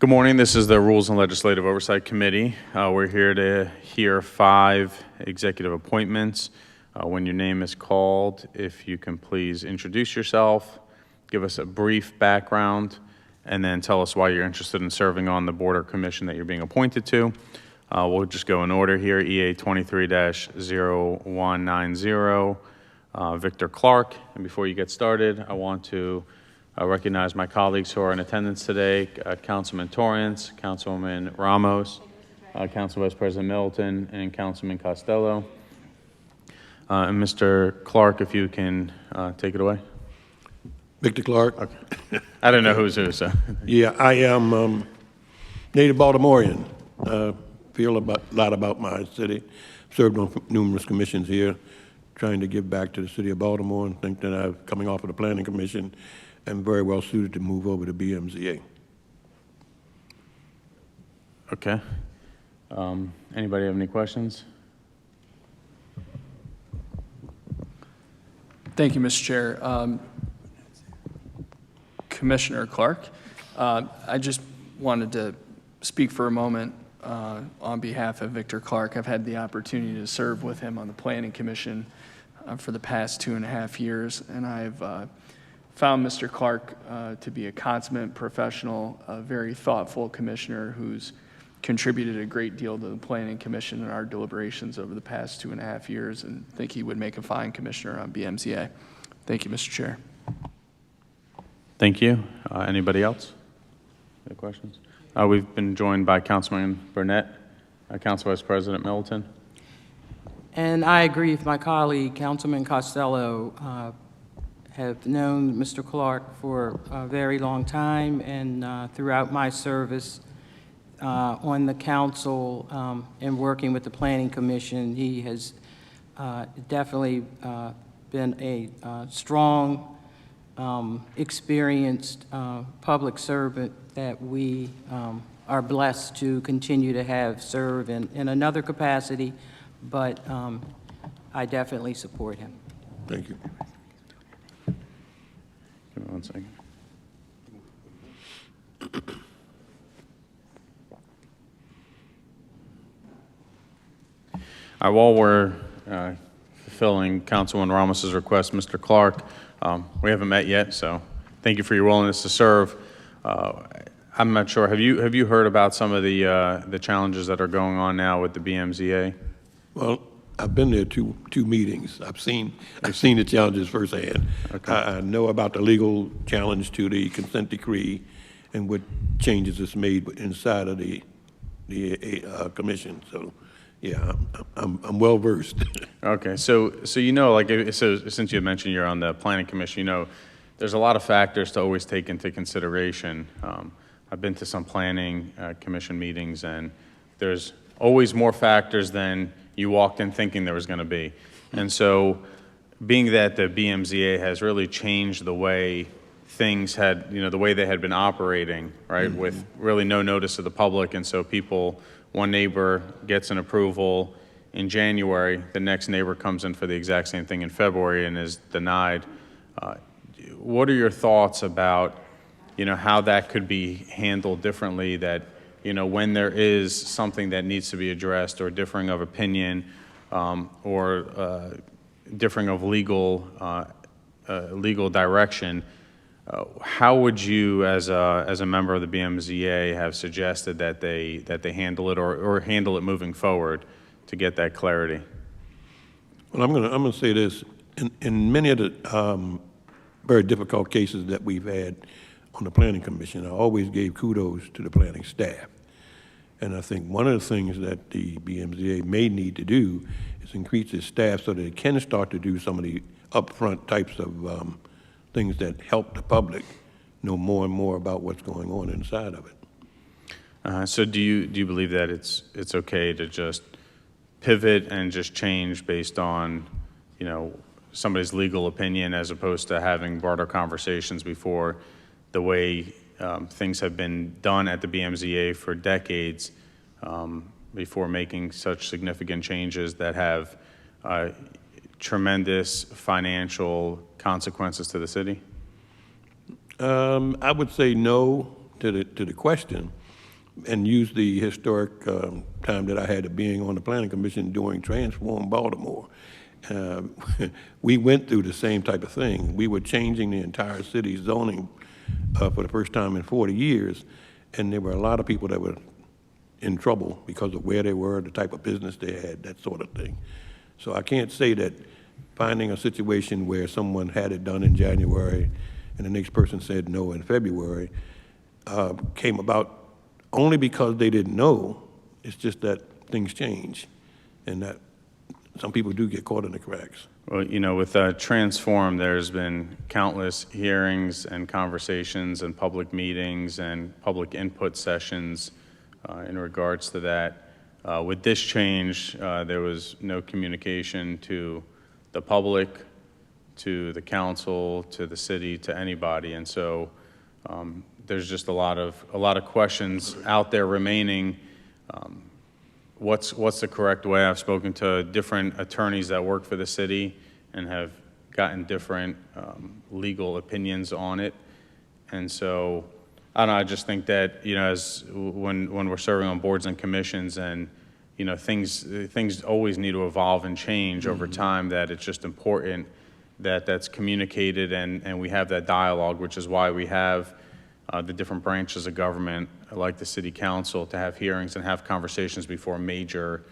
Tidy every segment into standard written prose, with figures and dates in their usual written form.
Good morning. This is the Rules and Legislative Oversight Committee. We're here to hear 5 executive appointments. When your name is called, if you can please introduce yourself, give us a brief background, and then tell us why you're interested in serving on the board or commission that you're being appointed to. We'll just go in order here. EA 23-0190, Victor Clark. And before you get started, I want to recognize my colleagues who are in attendance today, Councilman Torrance, Councilwoman Ramos, Council Vice President Middleton, and Councilman Costello. And Mr. Clark, if you can take it away. Victor Clark. Okay. I don't know who's who, so. Yeah, I am native Baltimorean. Feel a lot about my city. Served on numerous commissions here, trying to give back to the city of Baltimore, and think that I'm coming off of the Planning Commission and very well suited to move over to BMZA. Okay. Anybody have any questions? Thank you, Mr. Chair. Commissioner Clark, I just wanted to speak for a moment on behalf of Victor Clark. I've had the opportunity to serve with him on the Planning Commission for the past 2.5 years, and I've found Mr. Clark to be a consummate professional, a very thoughtful commissioner who's contributed a great deal to the Planning Commission and our deliberations over the past 2.5 years, and think he would make a fine commissioner on BMZA. Thank you, Mr. Chair. Thank you. Anybody else? Any questions? We've been joined by Councilman Burnett, Council Vice President Middleton. And I agree with my colleague, Councilman Costello. Have known Mr. Clark for a very long time, and throughout my service on the council and working with the Planning Commission, he has definitely been a strong, experienced public servant that we are blessed to continue to have serve in another capacity, but I definitely support him. Thank you. Give me 1 second. While we're fulfilling Councilwoman Ramos's request, Mr. Clark, we haven't met yet, so thank you for your willingness to serve. I'm not sure. Have you heard about some of the challenges that are going on now with the BMZA? Well, I've been there two meetings. I've seen the challenges firsthand. Okay. I know about the legal challenge to the consent decree and what changes it's made inside of the commission. So, yeah, I'm well versed. Okay, so you know, like, so since you mentioned you're on the Planning Commission, you know, there's a lot of factors to always take into consideration. I've been to some Planning Commission meetings, and there's always more factors than you walked in thinking there was going to be. And so being that the BMZA has really changed the way things had, you know, the way they had been operating, right, mm-hmm. with really no notice to the public. And so one neighbor gets an approval in January, the next neighbor comes in for the exact same thing in February and is denied. What are your thoughts about, you know, how that could be handled differently, that, you know, when there is something that needs to be addressed, or differing of opinion, or differing of legal direction, how would you, as a member of the BMZA, have suggested that they handle it, or handle it moving forward to get that clarity? Well, I'm gonna say this: in many of the very difficult cases that we've had on the Planning Commission, I always gave kudos to the planning staff. And I think one of the things that the BMZA may need to do is increase its staff so that it can start to do some of the upfront types of things that help the public know more and more about what's going on inside of it. So do you believe that it's okay to just pivot and just change based on, you know, somebody's legal opinion, as opposed to having broader conversations before, the way things have been done at the BMZA for decades, before making such significant changes that have tremendous financial consequences to the city? I would say no to the question. and use the historic time that I had of being on the planning commission doing Transform Baltimore. Uh, we went through the same type of thing. We were changing the entire city's zoning for the first time in 40 years, and there were a lot of people that were in trouble because of where they were, the type of business they had, that sort of thing. So I can't say that finding a situation where someone had it done in January and the next person said no in February came about only because they didn't know. It's just that things change, and that some people do get caught in the cracks. Well, you know, with Transform, there's been countless hearings and conversations and public meetings and public input sessions in regards to that. With this change, there was no communication to the public, to the council, to the city, to anybody, and so there's just a lot of questions out there remaining. What's the correct way? I've spoken to different attorneys that work for the city and have gotten different legal opinions on it. And so, I don't know, I just think that, you know, as when we're serving on boards and commissions and, you know, things always need to evolve and change over time, that it's just important that that's communicated and we have that dialogue, which is why we have the different branches of government, like the city council, to have hearings and have conversations before major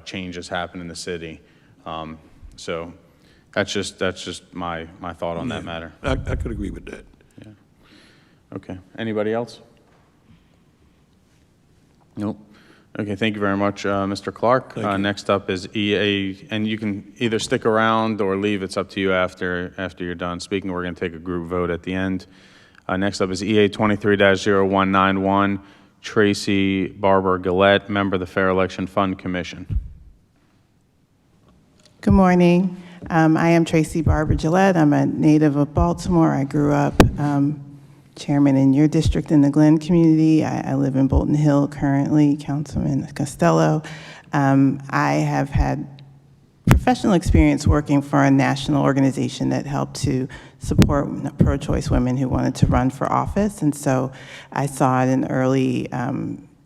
changes happen in the city. So that's just my thought on that matter. I could agree with that. Yeah. Okay. Anybody else? Nope. Okay. Thank you very much, Mr. Clark. Next up is EA, and you can either stick around or leave. It's up to you after you're done speaking. We're going to take a group vote at the end. Next up is EA 23-0191, Tracy Barber Gillette, member of the Fair Election Fund Commission. Good morning. I am Tracy Barber Gillette. I'm a native of Baltimore. I grew up chairman in your district in the Glen community. I live in Bolton Hill currently, Councilman Costello. I have had professional experience working for a national organization that helped to support pro-choice women who wanted to run for office. And so I saw at an early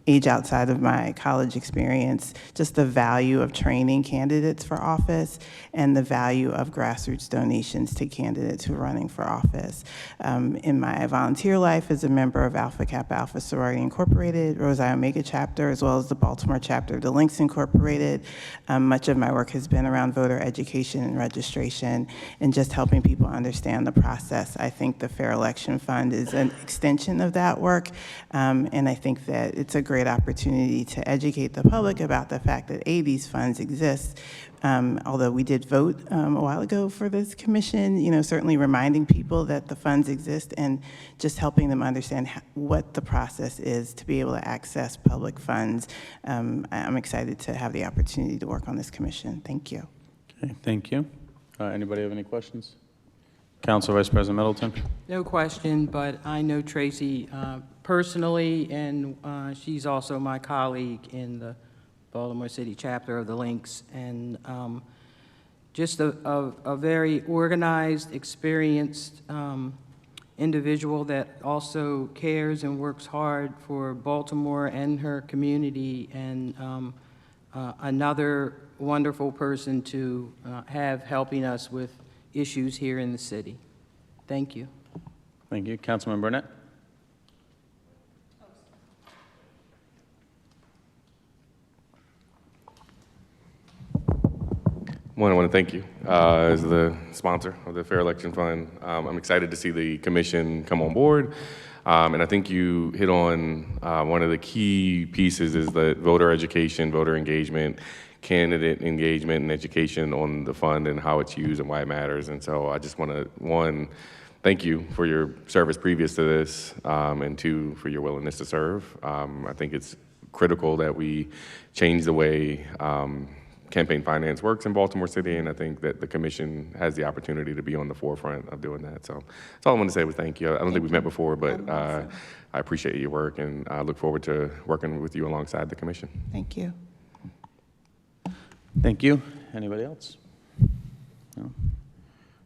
age outside of my college experience, just the value of training candidates for office and the value of grassroots donations to candidates who are running for office. In my volunteer life as a member of Alpha Kappa Alpha Sorority Incorporated, Rose I Omega chapter, as well as the Baltimore chapter of the Links Incorporated, much of my work has been around voter education and registration and just helping people understand the process. I think the Fair Election Fund is an extension of that work, and I think that it's a great opportunity to educate the public about the fact that these funds exist. Although we did vote a while ago for this commission, you know, certainly reminding people that the funds exist and just helping them understand what the process is to be able to access public funds. I'm excited to have the opportunity to work on this commission. Thank you. Okay, thank you. Anybody have any questions? Council Vice President Middleton. No question, but I know Tracy personally, and she's also my colleague in the Baltimore City chapter of the Links, and just a very organized, experienced individual that also cares and works hard for Baltimore and her community, and another wonderful person to have helping us with issues here in the city. Thank you. Thank you. Councilman Burnett. One, I want to thank you as the sponsor of the Fair Election Fund. I'm excited to see the commission come on board. And I think you hit on one of the key pieces is that voter education, voter engagement, candidate engagement and education on the fund and how it's used and why it matters. And so I just want to, one, thank you for your service previous to this, and two, for your willingness to serve. I think it's critical that we change the way campaign finance works in Baltimore City, and I think that the commission has the opportunity to be on the forefront of doing that. So that's all I want to say was thank you. I don't think we've met before, but I appreciate your work, and I look forward to working with you alongside the commission. Thank you. Thank you. Anybody else? No?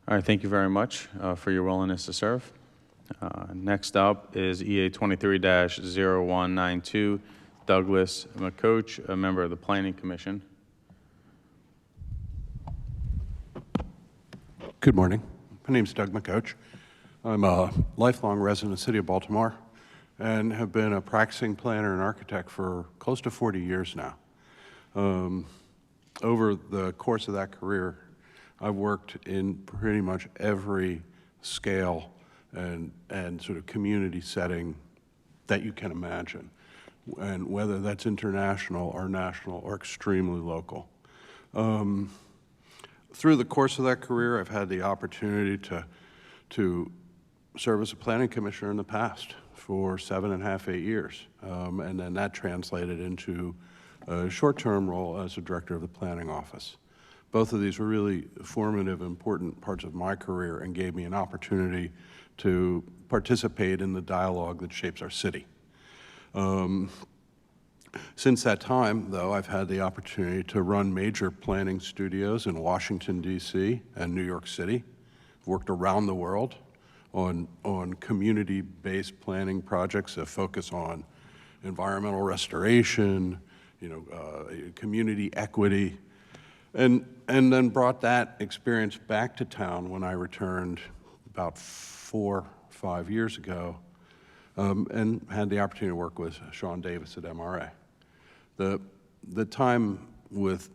All right, thank you very much for your willingness to serve. Next up is EA 23-0192, Douglas McCoach, a member of the Planning Commission. Good morning. My name's Doug McCoach. I'm a lifelong resident of the city of Baltimore and have been a practicing planner and architect for close to 40 years now. Over the course of that career, I've worked in pretty much every scale and sort of community setting that you can imagine, and whether that's international or national or extremely local. Through the course of that career, I've had the opportunity to serve as a planning commissioner in the past for 7.5, 8 years. And then that translated into a short-term role as a director of the planning office. Both of these were really formative, important parts of my career and gave me an opportunity to participate in the dialogue that shapes our city. Since that time, though, I've had the opportunity to run major planning studios in Washington, D.C. and New York City. I've worked around the world on community-based planning projects that focus on environmental restoration, community equity, and then brought that experience back to town when I returned about 4 or 5 years ago, and had the opportunity to work with Sean Davis at MRA. The time with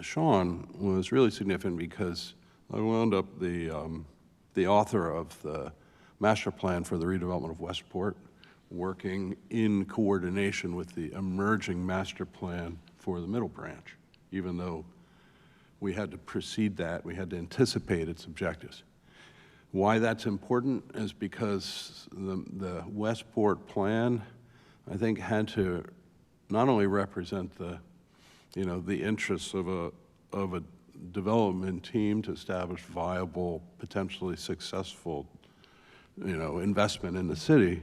Sean was really significant because I wound up the author of the master plan for the redevelopment of Westport, working in coordination with the emerging master plan for the Middle Branch. Even though we had to precede that, we had to anticipate its objectives. Why that's important is because the Westport plan, I think, had to not only represent the interests of a development team to establish viable, potentially successful, investment in the city,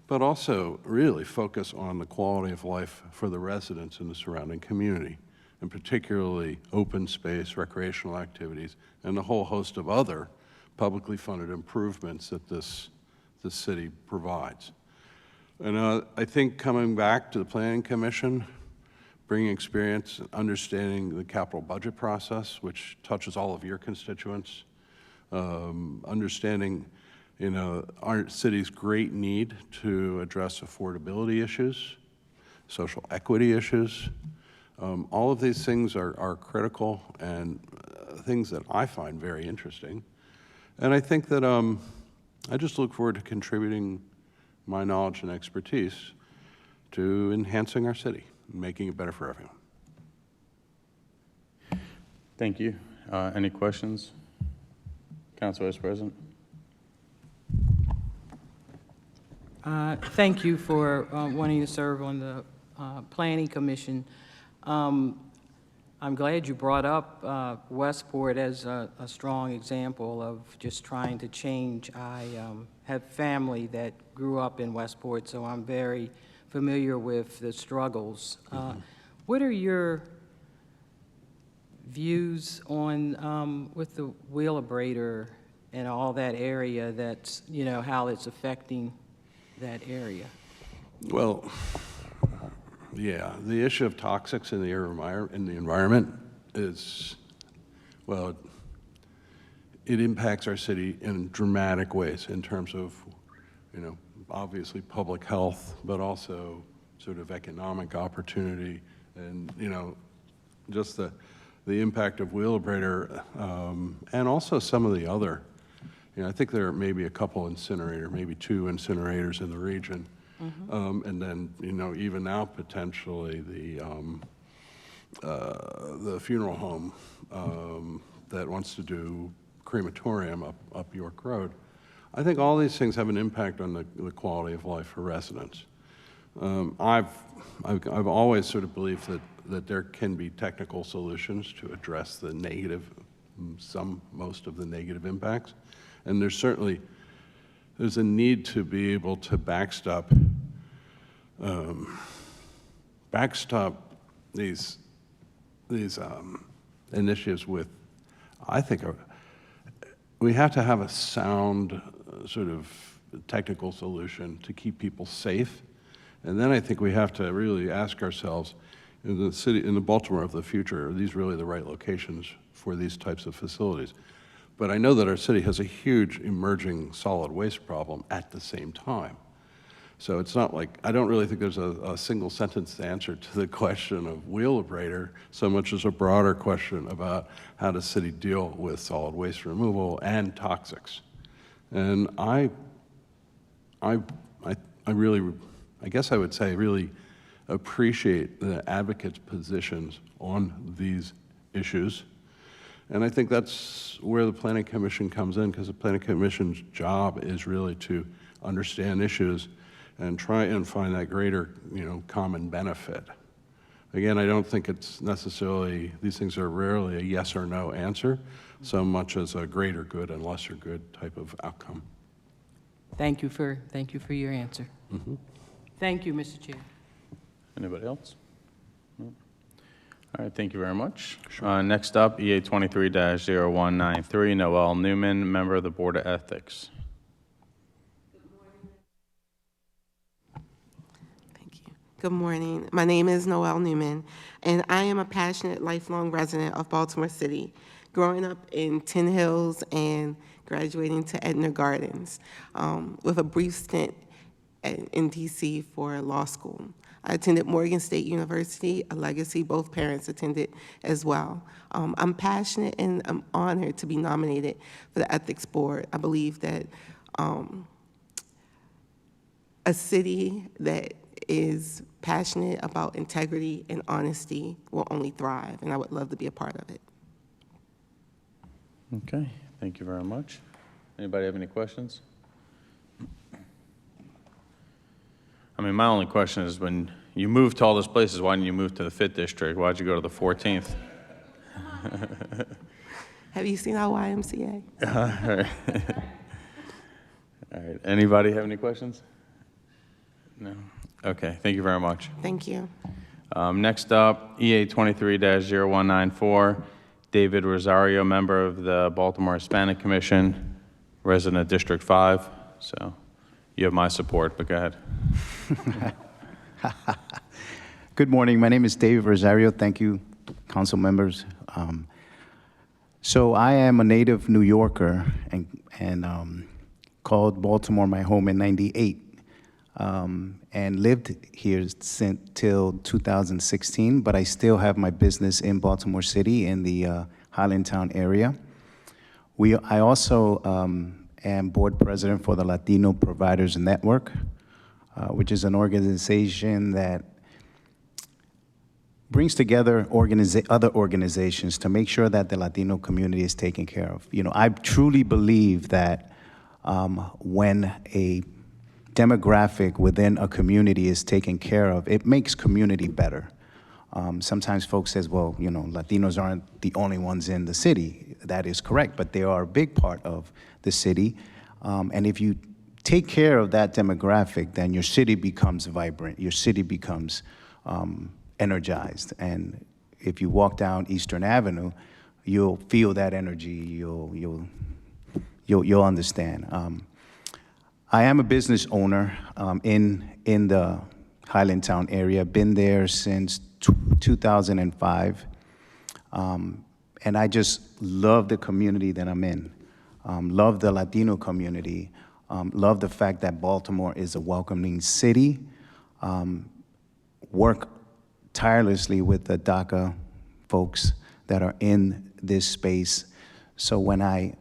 but also really focus on the quality of life for the residents in the surrounding community, and particularly open space, recreational activities, and a whole host of other publicly funded improvements that this city provides. And I think coming back to the Planning Commission, bringing experience, understanding the capital budget process, which touches all of your constituents, understanding, our city's great need to address affordability issues, social equity issues. All of these things are critical and things that I find very interesting. And I think that I just look forward to contributing my knowledge and expertise to enhancing our city, making it better for everyone. Thank you. Any questions? Council Vice President. Thank you for wanting to serve on the Planning Commission. I'm glad you brought up Westport as a strong example of just trying to change. I have family that grew up in Westport, so I'm very familiar with the struggles. What are your views on, with the Wheelabrator and all that area, that's, how it's affecting that area? Well, yeah, the issue of toxics in the environment is, well, it impacts our city in dramatic ways in terms of, obviously public health, but also sort of economic opportunity, and just the impact of Wheelabrator, and also some of the other. I think there are maybe a couple incinerators, maybe 2 incinerators in the region. And then, even now potentially the funeral home that wants to do crematorium up York Road. I think all these things have an impact on the quality of life for residents. I've always sort of believed that there can be technical solutions to address the negative, most of the negative impacts, and there's a need to be able to backstop these initiatives with, I think, we have to have a sound sort of technical solution to keep people safe. And then I think we have to really ask ourselves, in the city, in the Baltimore of the future, are these really the right locations for these types of facilities? But I know that our city has a huge emerging solid waste problem at the same time. So it's not like, I don't really think there's a single sentence answer to the question of wheelabrator, so much as a broader question about how does city deal with solid waste removal and toxics. And I really, I guess I would say, really appreciate the advocates' positions on these issues. And I think that's where the Planning Commission comes in, because the Planning Commission's job is really to understand issues and try and find that greater, common benefit. Again, I don't think it's necessarily, these things are rarely a yes or no answer, so much as a greater good and lesser good type of outcome. Thank you for your answer. Mm-hmm. Thank you, Mr. Chair. Anybody else? No? All right, thank you very much. Next up, EA 23-0193, Noel Newman, member of the Board of Ethics. Good morning. My name is Noel Newman, and I am a passionate, lifelong resident of Baltimore City, growing up in Tin Hills and graduating to Edna Gardens, with a brief stint in D.C. for law school. I attended Morgan State University, a legacy both parents attended as well. I'm passionate and I'm honored to be nominated for the Ethics Board. I believe that a city that is passionate about integrity and honesty will only thrive, and I would love to be a part of it. Okay, thank you very much. Anybody have any questions? I mean, my only question is, when you moved to all those places, why didn't you move to the 5th District? Why'd you go to the 14th? Have you seen our YMCA? All right. All right, anybody have any questions? No? Okay, thank you very much. Thank you. Next up, EA 23-0194, David Rosario, member of the Baltimore Hispanic Commission, resident of District 5. So you have my support, but go ahead. Good morning. My name is David Rosario. Thank you, council members. So I am a native New Yorker and called Baltimore my home in '98. And lived here till 2016, but I still have my business in Baltimore City in the Highlandtown area. I also am board president for the Latino Providers Network, which is an organization that brings together other organizations to make sure that the Latino community is taken care of. I truly believe that when a demographic within a community is taken care of, it makes community better. Sometimes folks says, well, Latinos aren't the only ones in the city. That is correct, but they are a big part of the city. And if you take care of that demographic, then your city becomes vibrant, your city becomes energized. And if you walk down Eastern Avenue, you'll feel that energy, you'll understand. I am a business owner in the Highlandtown area. Been there since 2005, and I just love the community that I'm in. Love the Latino community. Love the fact that Baltimore is a welcoming city. Work tirelessly with the DACA folks that are in this space. So when I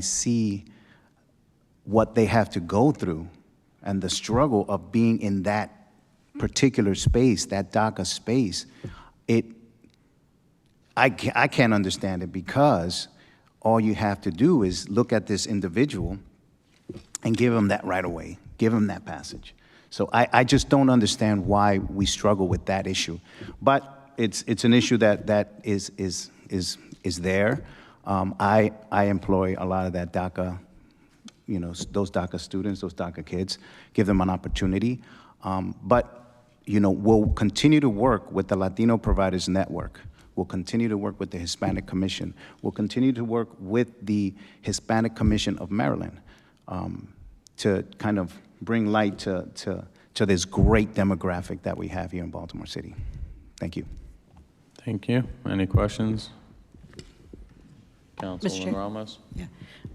see what they have to go through and the struggle of being in that particular space, that DACA space, I can't understand it, because all you have to do is look at this individual and give them that right away, give them that passage. So I just don't understand why we struggle with that issue. But it's an issue that is there. I employ a lot of that DACA, those DACA students, those DACA kids, give them an opportunity. But we'll continue to work with the Latino Providers Network. We'll continue to work with the Hispanic Commission. We'll continue to work with the Hispanic Commission of Maryland. to kind of bring light to this great demographic that we have here in Baltimore City. Thank you. Thank you. Any questions? Chair. Councilwoman Ramos? Yeah.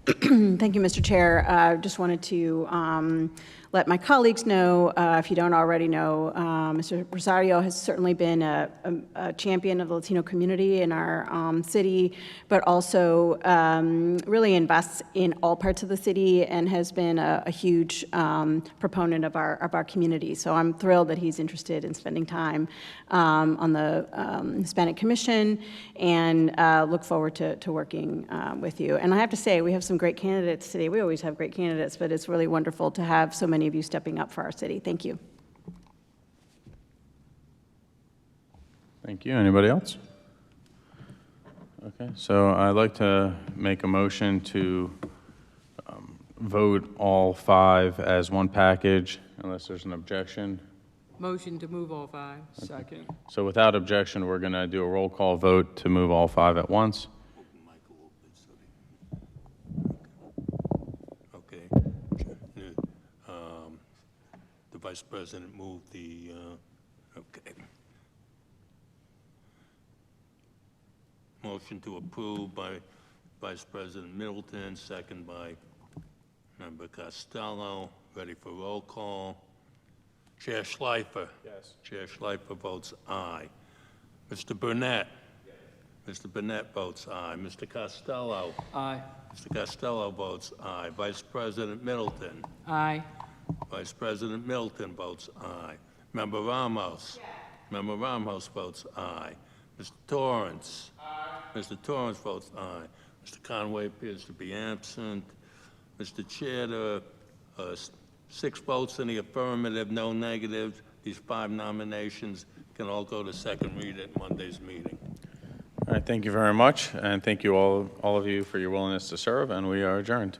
Thank you, Mr. Chair. Just wanted to let my colleagues know, if you don't already know, Mr. Rosario has certainly been a champion of the Latino community in our city, but also really invests in all parts of the city and has been a huge proponent of our community. So I'm thrilled that he's interested in spending time on the Hispanic Commission, and look forward to working with you. And I have to say, we have some great candidates today. We always have great candidates, but it's really wonderful to have so many of you stepping up for our city. Thank you. Thank you. Anybody else? Okay, so I'd like to make a motion to vote all 5 as one package, unless there's an objection. Motion to move all 5. Second. So without objection, we're going to do a roll call vote to move all 5 at once. Okay. The Vice President moved the, okay. Motion to approve by Vice President Middleton, second by Member Costello. Ready for roll call. Chair Schleifer. Yes. Chair Schleifer votes aye. Mr. Burnett. Yes. Mr. Burnett votes aye. Mr. Costello. Aye. Mr. Costello votes aye. Vice President Middleton. Aye. Vice President Middleton votes aye. Member Ramos. Yes. Member Ramos votes aye. Mr. Torrance. Aye. Mr. Torrance votes aye. Mr. Conway appears to be absent. Mr. Chair, there are 6 votes in the affirmative, no negatives. These 5 nominations can all go to second read at Monday's meeting. All right, thank you very much, and thank you all of you for your willingness to serve, and we are adjourned.